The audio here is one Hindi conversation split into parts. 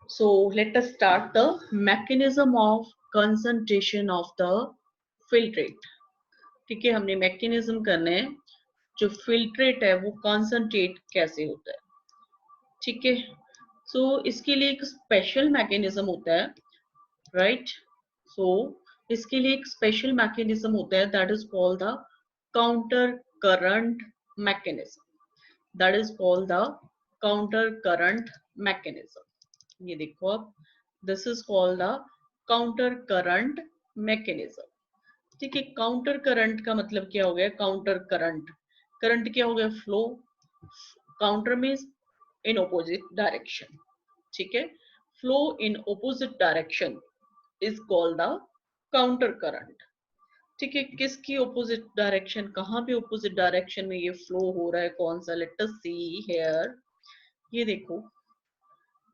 So let us start the mechanism of concentration of the filtrate. ठीक है, हमने मैकेनिज्म करना है जो फिल्ट्रेट है वो कॉन्सेंट्रेट कैसे होता है. ठीक है, सो इसके लिए एक स्पेशल मैकेनिज्म होता है, राइट. सो इसके लिए एक स्पेशल मैकेनिज्म होता है that is called the counter current mechanism. That is called the counter current mechanism. ये देखो आप, this is called the counter current mechanism. ठीक है, काउंटर करंट का मतलब क्या हो गया? काउंटर करंट, करंट क्या हो गया? Flow. Counter means in opposite direction. ठीक है, flow in opposite direction is called the counter current. ठीक है, किसकी ऑपोजिट डायरेक्शन, कहाँ पे ऑपोजिट डायरेक्शन में ये फ्लो हो रहा है, कौन सा? Let us see here. ये देखो,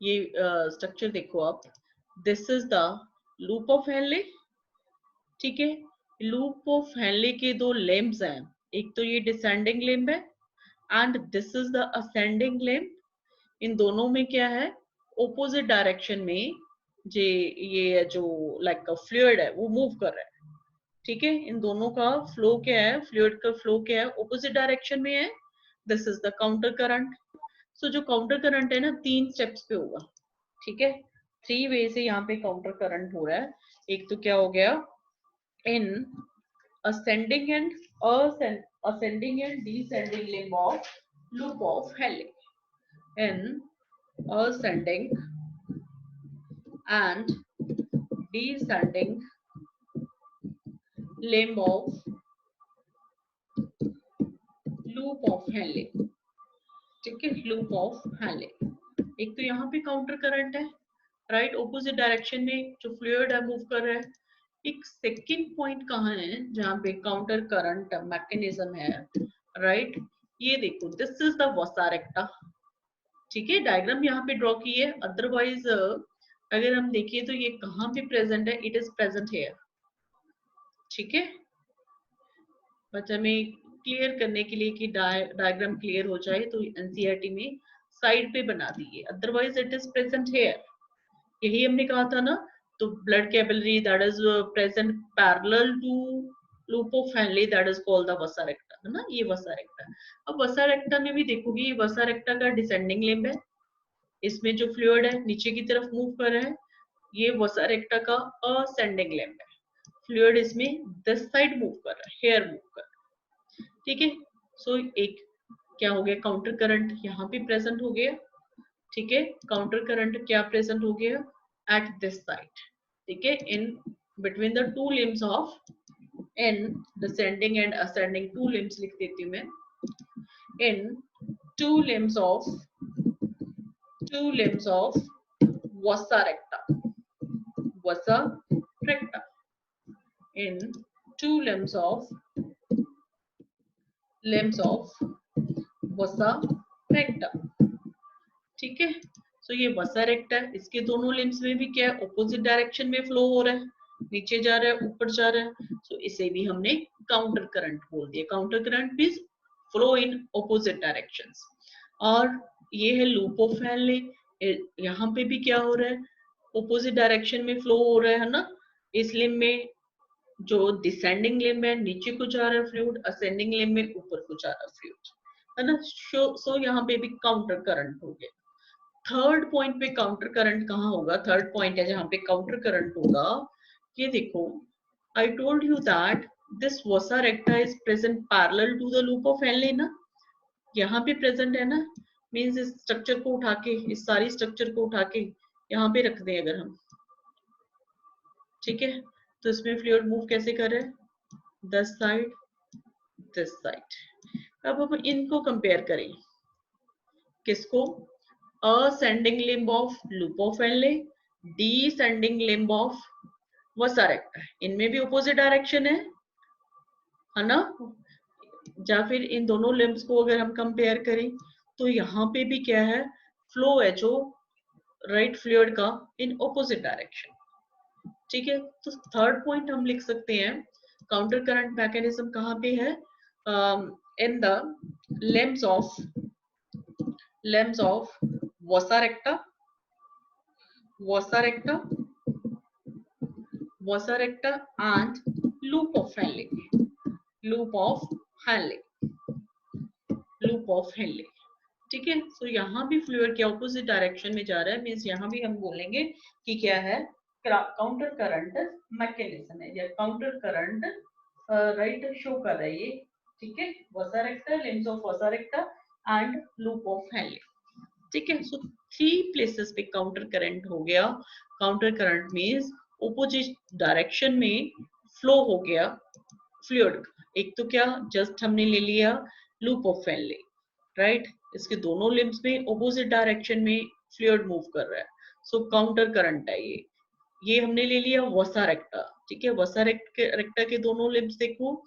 ये स्ट्रक्चर देखो आप, this is the loop of Henley. ठीक है, लूप ऑफ हेनले के दो लिम्ब्स हैं, एक तो ये डिसेंडिंग लिम्ब है and this is the ascending limb. इन दोनों में क्या है? ओपोजिट डायरेक्शन में ये जो लाइक फ्लूइड है वो मूव कर रहा है. ठीक है, इन दोनों का फ्लो क्या है? फ्लूइड का फ्लो क्या है? ओपोजिट डायरेक्शन में है. This is the counter current. So जो काउंटर करंट है ना, 3 स्टेप्स पे होगा. ठीक है, 3 वे से यहाँ पे काउंटर करंट हो रहा है. एक तो क्या हो गया? इन ascending and descending limb of loop of Henle. In ascending and descending limb of loop of Henle. ठीक है, लूप ऑफ हेनले. एक तो यहाँ पे काउंटर करंट है, राइट, ऑपोजिट डायरेक्शन में जो फ्लूइड है मूव कर रहा है. एक सेकंड पॉइंट कहाँ है जहाँ पे काउंटर करंट मैकेनिज्म है, राइट. ये देखो, दिस इज द वसा रेक्टा. ठीक है, डायग्राम यहाँ पे ड्रॉ की है. अदरवाइज अगर हम देखें तो ये कहाँ पे प्रेजेंट है? It is present here. ठीक है, बट हमें क्लियर करने के लिए कि डायग्राम क्लियर हो जाए तो एनसीईआरटी में साइड पे बना दिए, otherwise it is present here. यही हमने कहा था ना. तो blood capillary that is present parallel to loop of Henle, that is called the vasa recta, है ना. ये वसा रेक्टा. अब वसा रेक्टा में भी देखोगे, ये वसा रेक्टा का डिसेंडिंग लिम्ब है. इसमें जो फ्लूइड है नीचे की तरफ मूव कर रहा है. ये वसा रेक्टा का असेंडिंग लिम्ब है. फ्लूइड इसमें दिस साइड मूव कर रहा है, हेयर मूव कर रहा है. ठीक है, सो एक क्या हो गया? काउंटर करंट यहाँ पे प्रेजेंट हो गया. ठीक है, काउंटर करंट क्या प्रेजेंट हो गया? At this side. ठीक है, in between the two limbs of, in descending and ascending, two limbs लिख देती हूँ मैं. In two limbs of vasa recta. Vasa recta. In two limbs of vasa recta. ठीक है, सो ये वसा रेक्टा है. इसके दोनों लिम्स में भी क्या है? ऑपोजिट डायरेक्शन में फ्लो हो रहा है, नीचे जा रहा है, ऊपर जा रहा है. सो इसे भी हमने काउंटर करंट बोल दिया. Counter current means flow in opposite directions. और ये है लूप ऑफ हेनले. यहाँ पे भी क्या हो रहा है? ऑपोजिट डायरेक्शन में फ्लो हो रहा है ना. इस लिम्ब में जो डिसेंडिंग लिम्ब है नीचे को जा रहा है फ्लूइड, असेंडिंग लिम्ब में ऊपर को जा रहा है फ्लूइड, है ना. सो यहाँ पे भी काउंटर करंट हो गया. थर्ड पॉइंट पे काउंटर करंट कहाँ होगा? थर्ड पॉइंट है जहां पे काउंटर करंट होगा. ये देखो, I told you that this vasa recta is present parallel to the loop of Henle ना. यहाँ पे प्रेजेंट है ना, मींस इस स्ट्रक्चर को उठा के, इस सारी स्ट्रक्चर को उठा के यहाँ पे रख दें अगर हम. ठीक है, तो इसमें फ्लूइड मूव कैसे कर रहे हैं? This side, this side. अब हम इनको कंपेयर करें. किसको? ascending limb of loop of Henle, descending limb of vasa recta. इनमें भी opposite direction है ना. या फिर इन दोनों लिम्ब्स को अगर हम कंपेयर करें तो यहाँ पे भी क्या है? फ्लो है जो राइट फ्लूइड का इन ऑपोजिट डायरेक्शन. ठीक है, तो थर्ड पॉइंट हम लिख सकते हैं काउंटर करंट मैकेनिज्म कहाँ पे है? In the limbs of vasa recta वसा रेक्टा and loop of Henle. loop of Henle. loop of Henle. ठीक है, सो यहाँ भी फ्लूइड के ऑपोजिट डायरेक्शन में जा रहा है, मीन्स यहाँ भी हम बोलेंगे कि क्या है, काउंटर करंट मैकेनिज्म है या काउंटर करंट राइट शो कर रहा है ये। ठीक है, वसा रेक्टा, लिम्स ऑफ वसा रेक्टा एंड लूप ऑफ हेनले। ठीक है, सो 3 प्लेसेस पे काउंटर करंट हो गया। Counter current means opposite direction में फ्लो हो गया फ्लूइड। एक तो क्या जस्ट हमने ले लिया लूप ऑफ हेनले, राइट, इसके दोनों लिम्स में ऑपोजिट डायरेक्शन में फ्लूइड मूव कर रहा है, सो काउंटर करंट है ये हमने ले लिया वसा रेक्टा। ठीक है, वसा रेक्टा के दोनों लिम्स देखो,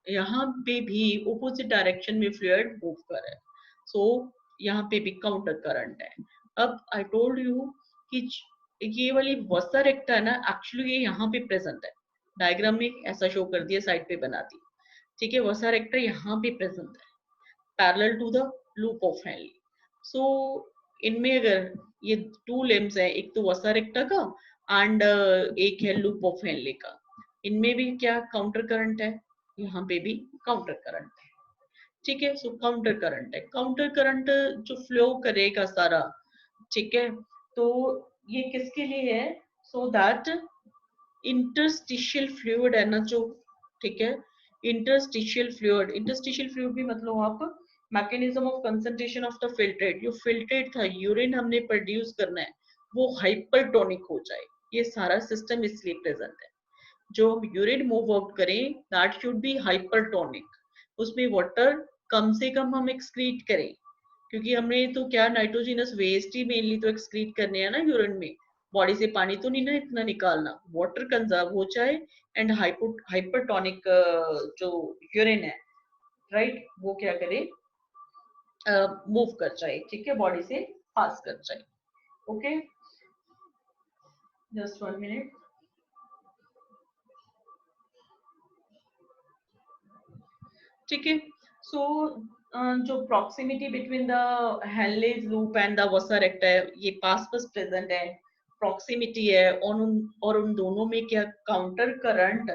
यहाँ पे भी ऑपोजिट डायरेक्शन में फ्लूइड मूव कर रहा है, सो यहाँ पे भी काउंटर करंट है। अब आई टोल्ड यू कि ये वाली वसा रेक्टा है ना, एक्चुअली ये यहाँ पे प्रेजेंट है, डायग्राम में ऐसा शो कर दिया, साइड पे बना दी। ठीक है, वसा रेक्टा यहाँ पे प्रेजेंट है parallel to the loop of Henle. So इनमें अगर ये 2 लिम्स है, एक तो वसा रेक्टा का एंड एक है लूप ऑफ हेनले का, इनमें भी क्या काउंटर करंट है, यहाँ पे भी काउंटर करंट है। ठीक है, सो काउंटर करंट है, काउंटर करंट जो फ्लो करेगा सारा। ठीक है, तो ये किसके लिए है, सो दैट इंटरस्टिशियल फ्लूइड है ना जो, ठीक है, इंटरस्टिशियल फ्लूइड भी मतलब आप mechanism of concentration of the filtrate, जो फिल्ट्रेट था यूरिन हमने प्रोड्यूस करना है वो हाइपरटोनिक हो जाए, ये सारा सिस्टम इसलिए प्रेजेंट है। जो हम यूरिन मूव आउट करें दैट शुड बी हाइपरटोनिक, उसमें वाटर कम से कम हम एक्सक्रीट करें, क्योंकि हमने तो क्या नाइट्रोजिनस वेस्ट ही मेनली तो एक्सक्रीट करने हैं ना यूरिन में, बॉडी से पानी तो नहीं ना इतना निकालना, वाटर कंजर्व हो जाए एंड हाइपरटोनिक जो यूरिन है, राइट, वो क्या करे, मूव कर जाए। ठीक है, बॉडी से पास कर जाए। Okay, just 1 minute. ठीक है, सो जो proximity between the Henle's loop and the vasa recta है, ये पास पास प्रेजेंट है, प्रॉक्सिमिटी है, और उन दोनों में क्या काउंटर करंट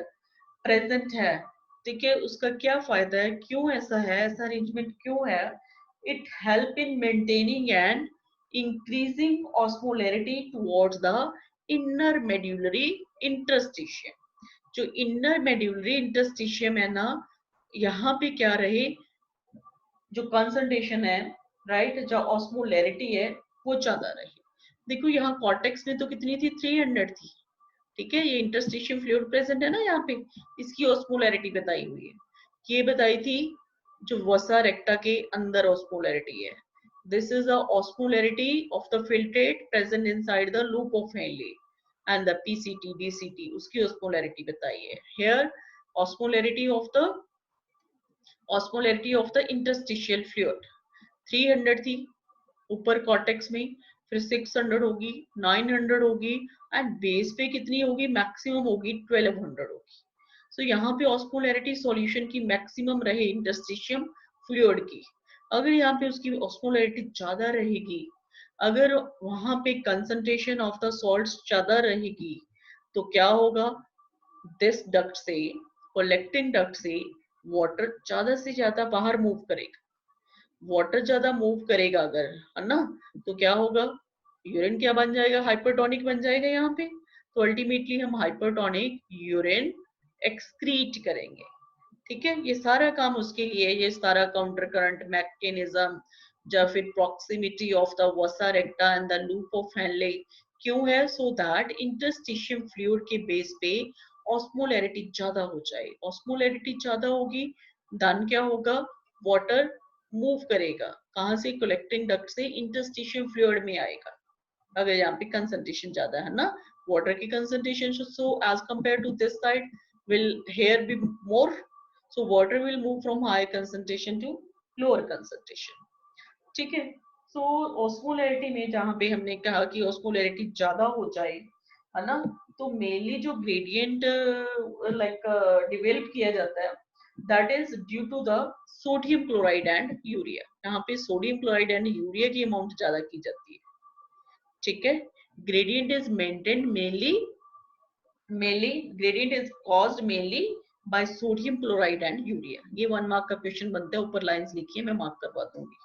प्रेजेंट है। ठीक है, उसका क्या फायदा है, क्यों ऐसा है, ऐसा अरेंजमेंट क्यों है, it help in maintaining and increasing osmolarity towards the inner medullary interstitium. जो इनर मेड्यूलरी इंटरस्टिशियम है ना, यहाँ पे क्या रहे, जो कंसंट्रेशन है, राइट, जो ऑस्मोलैरिटी है वो ज्यादा रहे। देखो यहाँ कॉर्टेक्स में तो कितनी थी, 300 थी। ठीक है, ये इंटरस्टिशियम फ्लूइड प्रेजेंट है ना यहाँ पे, इसकी ऑस्मोलैरिटी बताई हुई है, ये बताई थी जो वसा रेक्टा के अंदर ऑस्मोलैरिटी है। This is the osmolarity of the filtrate present inside the loop of Henley and the PCT DCT, उसकी ऑस्मोलैरिटी बताई है। Here osmolarity of the interstitial fluid 300 थी ऊपर कॉर्टेक्स में, फिर 600 होगी, 900 होगी एंड बेस पे कितनी होगी, मैक्सिमम होगी 1200 होगी। सो यहाँ पे ऑस्मोलैरिटी सॉल्यूशन की मैक्सिमम रहे इंटरस्टिशियम फ्लूइड की। अगर यहाँ पे उसकी ऑस्मोलैरिटी ज्यादा रहेगी, अगर वहां पे कंसंट्रेशन ऑफ द सॉल्ट्स ज्यादा रहेगी, तो क्या होगा, दिस डक्ट से, कलेक्टिंग डक्ट से वाटर ज्यादा से ज्यादा बाहर मूव करेगा। वाटर ज्यादा मूव करेगा अगर, है ना, तो क्या होगा, यूरिन क्या बन जाएगा, हाइपरटोनिक बन जाएगा यहाँ पे, तो अल्टीमेटली हम हाइपरटोनिक यूरिन एक्सक्रीट करेंगे। ठीक है, ये सारा काम उसके लिए, ये सारा काउंटर करंट मैकेनिज्म, या फिर proximity of the vasa रेक्टा and the loop of Henley क्यों है, सो दैट इंटरस्टिशियम फ्लूइड के बेस पे ऑस्मोलैरिटी ज्यादा हो जाए। ऑस्मोलैरिटी ज्यादा होगी, देन क्या होगा, वाटर मूव करेगा, कहां से, कलेक्टिंग डक्ट से इंटरस्टिशियम फ्लूइड में आएगा। अगर यहाँ पे कंसंट्रेशन ज्यादा है ना, वाटर की concentration, so as compare to this side will here be more, so water will move from higher concentration to lower concentration। ठीक है, सो ऑस्मोलैरिटी में जहां पे हमने कहा कि ऑस्मोलैरिटी ज्यादा हो जाए, है ना, तो मेनली जो ग्रेडियंट लाइक डेवलप किया जाता है, that is due to the sodium chloride and urea. यहाँ पे सोडियम क्लोराइड एंड यूरिया की अमाउंट ज्यादा की जाती है। ठीक है, gradient is maintained mainly gradient is caused mainly by sodium chloride and urea. ये 1 मार्क का क्वेश्चन बनता है, ऊपर लाइंस लिखी है, मैं मार्क करवा दूंगी,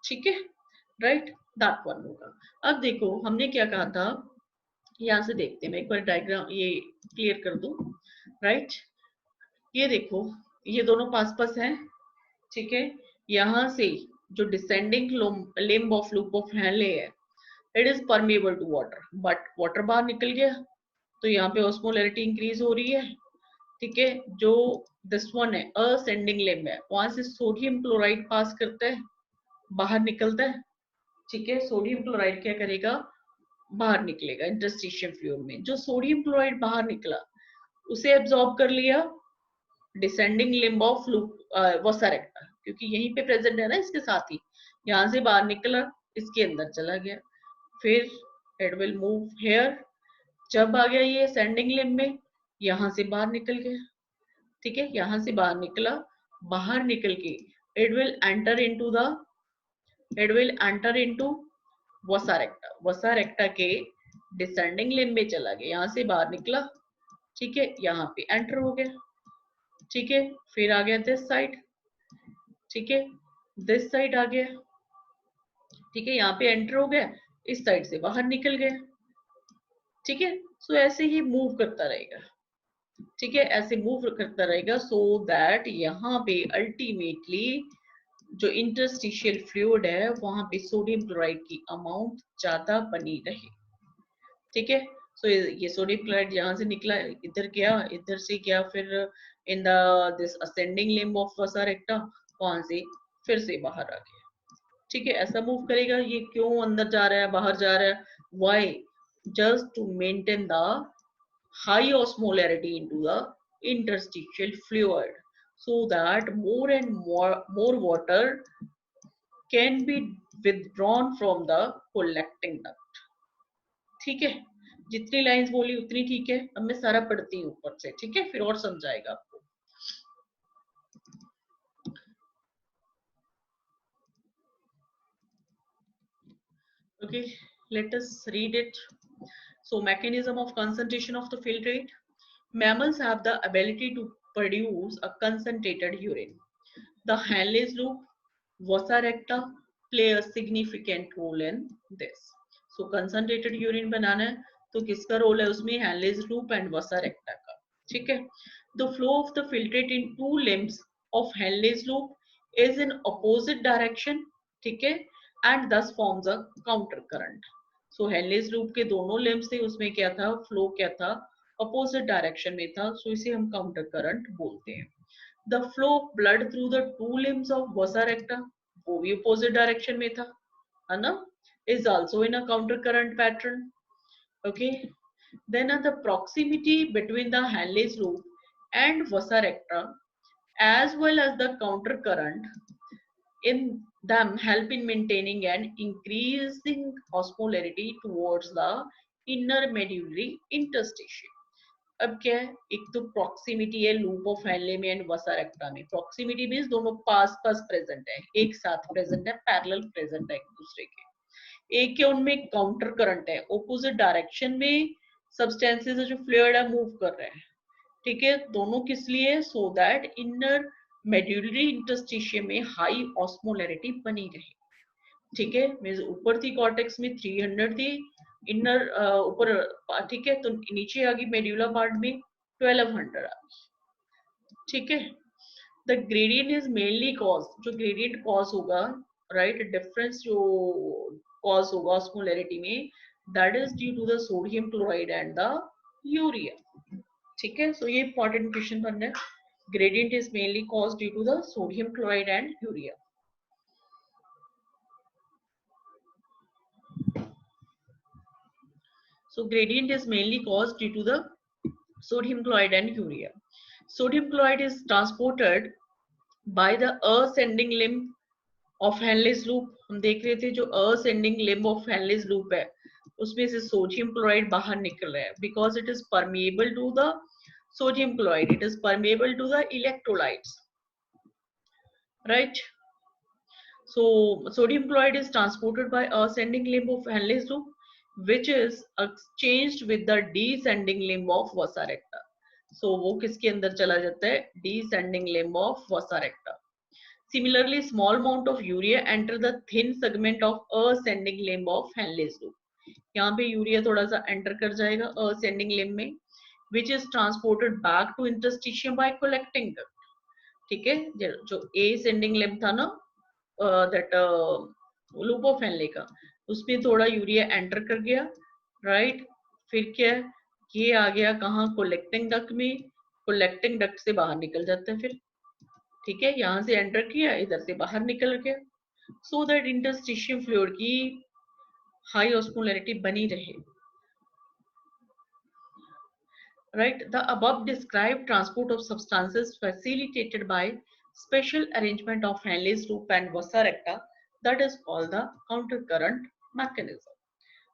ठीक है, राइट, दैट वन होगा। अब देखो हमने क्या कहा था, यहाँ से देखते हैं, मैं एक बार डायग्राम ये क्लियर कर दूं, राइट, ये देखो ये दोनों पास पास हैं, ठीक है, यहाँ से जो descending limb of loop of Henle है, it is permeable to water, but water बाहर निकल गया तो यहाँ पे ऑस्मोलैरिटी इंक्रीज हो रही है, ठीक है। जो दिस वन है असेंडिंग लिम्ब है, वहां से सोडियम क्लोराइड पास करता है, बाहर निकलता है, ठीक है, सोडियम क्लोराइड क्या करेगा, बाहर निकलेगा इंटरस्टिशियल फ्लूइड में। जो सोडियम क्लोराइड बाहर निकला उसे एब्जॉर्ब कर लिया डिसेंडिंग लिम्ब ऑफ वसा रेक्टा, क्योंकि यहीं पे प्रेजेंट है ना इसके साथ ही, यहाँ से बाहर निकला इसके अंदर चला गया, फिर इट विल मूव हेयर, जब आ गया ये सेंडिंग लिम्ब में, यहाँ से बाहर निकल गया, ठीक है, यहाँ से बाहर निकला, बाहर निकल के इट विल एंटर इनटू वसा रेक्टा, वसा रेक्टा के डिसेंडिंग लिम्ब में चला गया, यहाँ से बाहर निकला, ठीक है, यहाँ पे एंटर हो गया, ठीक है, फिर आ गया दिस साइड, ठीक है, दिस साइड आ गया, ठीक है, यहाँ पे एंटर हो गया, इस साइड से बाहर निकल गया, ठीक है। सो ऐसे ही मूव करता रहेगा, ठीक है, ऐसे मूव करता रहेगा, सो दैट यहाँ पे अल्टीमेटली जो इंटरस्टिशियल फ्लूइड है वहां पे सोडियम क्लोराइड की अमाउंट ज्यादा बनी रहे, ठीक है। सो ये सोडियम क्लोराइड यहाँ से निकला, इधर गया, इधर से गया, फिर in the this ascending limb of वसा रेक्टा, वहां से फिर से बाहर आ गया, ठीक है, ऐसा मूव करेगा। ये क्यों अंदर जा रहा है बाहर जा रहा है, why, just to maintain the high osmolarity into the interstitial fluid so that more water can be withdrawn from the collecting duct, ठीक है। जितनी लाइंस बोली उतनी ठीक है, अब मैं सारा पढ़ती हूँ ऊपर से, ठीक है, फिर और समझाएगा आपको। Okay, let us read it. So mechanism of concentration of the filtrate. Mammals have the ability to produce a concentrated urine. The Henle's loop, vasa recta play a significant role in this. So concentrated urine बनाना है तो किसका रोल है उसमें, Henle's loop and vasa recta का, ठीक है। The flow of the filtrate in two limbs of Henle's loop is in opposite direction, ठीक है, and thus forms a counter current. So Henle's loop के दोनों limbs थे, उसमें क्या था, flow क्या था, opposite direction में था, so इसे हम counter current बोलते हैं। The flow of blood through the two limbs of vasa recta, वो भी opposite direction में था, है ना, is also in a counter current pattern, okay. Then the proximity between the Henle's loop and vasa recta as well as the counter current in them help in maintaining and increasing osmolarity towards the inner medullary interstitium. अब क्या है, एक तो प्रॉक्सिमिटी है लूप ऑफ हैनले में एंड वसा रेक्टा में, प्रॉक्सिमिटी मींस दोनों पास पास प्रेजेंट है, एक साथ प्रेजेंट है, पैरेलल प्रेजेंट है एक दूसरे के। एक है उनमें काउंटर करंट है, ओपोजिट डायरेक्शन में सब्सटेंसेस जो फ्लूइड है मूव कर रहे हैं, ठीक है, दोनों किस लिए, so that inner medullary interstitium में हाई ऑस्मोलैरिटी बनी रहे, ठीक है। मींस ऊपर थी कॉर्टेक्स में 300 थी, इनर ऊपर, ठीक है, तो नीचे आ गई मेड्यूला पार्ट में 1200 आ गई, ठीक है। The gradient is mainly cause, जो ग्रेडियंट कॉज होगा, राइट, डिफरेंस जो कॉज होगा ऑस्मोलैरिटी में, that is due to the sodium chloride and the urea, ठीक है। सो ये इंपॉर्टेंट क्वेश्चन बनना है, gradient is mainly cause due to the sodium chloride and urea. So gradient is mainly caused due to the sodium chloride and urea. Sodium chloride is transported by the ascending limb of Henle's loop. हम देख रहे थे जो ascending limb of Henle's loop है उसमें से सोडियम क्लोराइड बाहर निकल रहा है, because it is permeable to the sodium chloride, it is permeable to the electrolytes, right? So sodium chloride is transported by ascending limb of Henle's loop. which is exchanged with the descending limb of vasa recta. So वो किसके अंदर चला जाता है? Descending limb of vasa recta. Similarly, small amount of urea enter the thin segment of ascending limb of Henle's loop. यहाँ पे यूरिया थोड़ा सा एंटर कर जाएगा ascending limb में, which is transported back to interstitium by collecting duct. ठीक है, जो ascending limb था ना, that लूप ऑफ हेनले का, उसमें थोड़ा यूरिया एंटर कर गया, राइट। फिर क्या है, ये आ गया कहाँ? कोलेक्टिंग डक्ट में, कोलेक्टिंग डक्ट से बाहर निकल जाता है फिर, ठीक है, यहाँ से एंटर किया, इधर से बाहर निकल गया, सो दैट इंटरस्टिशियम फ्लूइड की हाई ऑस्मोलैरिटी बनी रहे, right? The above described transport of substances facilitated by special arrangement of Henle's loop and vasa recta, that is called the counter current mechanism.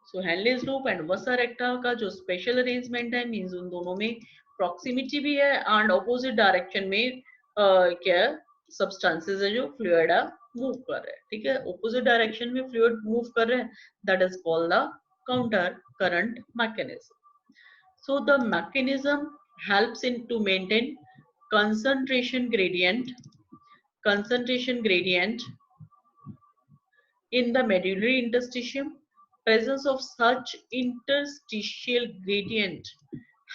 So Henle's loop and vasa recta का जो special arrangement है, means उन दोनों में proximity भी है and opposite direction में क्या substances है जो fluid है move कर रहे हैं, ठीक है, opposite direction में fluid move कर रहे हैं, that is called the counter current mechanism. So the mechanism helps in to maintain concentration gradient in the medullary interstitium. Presence of such interstitial gradient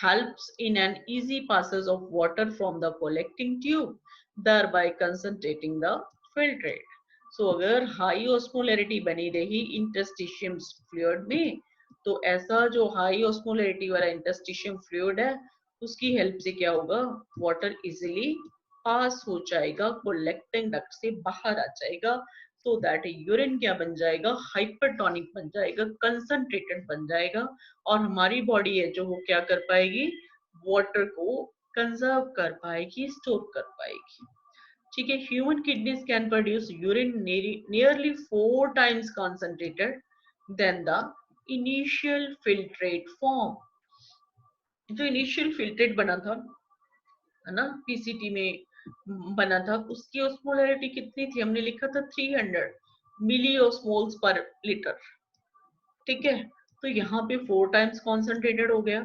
helps in an easy passage of water from the collecting tube, thereby concentrating the filtrate. So अगर high osmolarity बनी रही interstitium fluid में, तो ऐसा जो हाई ऑस्मोलैरिटी वाला इंटरस्टिशियम फ्लूइड है, उसकी हेल्प से क्या होगा? वाटर इजीली पास हो जाएगा, कोलेक्टिंग डक्ट से बाहर आ जाएगा, सो दैट यूरिन क्या बन जाएगा? हाइपरटोनिक बन जाएगा, कंसंट्रेटेड बन जाएगा, और हमारी बॉडी है जो वो क्या कर पाएगी? वाटर को कंजर्व कर पाएगी, स्टोर कर पाएगी, ठीक है। Human kidneys can produce urine nearly 4 times concentrated than the initial filtrate form. जो इनिशियल फिल्ट्रेट बना था, है ना, पीसीटी में बना था, उसकी ऑस्मोलैरिटी कितनी थी? हमने लिखा था 300 मिली ऑस्मोल्स पर लीटर, ठीक है। तो यहाँ पे 4 times कॉन्सेंट्रेटेड हो गया,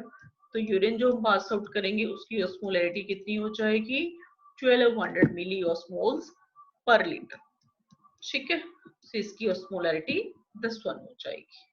तो यूरिन जो हम पास आउट करेंगे उसकी ऑस्मोलैरिटी कितनी हो जाएगी? 1200 मिली ऑस्मोल्स पर लीटर, ठीक है। तो इसकी ऑस्मोलैरिटी 10 हो जाएगी।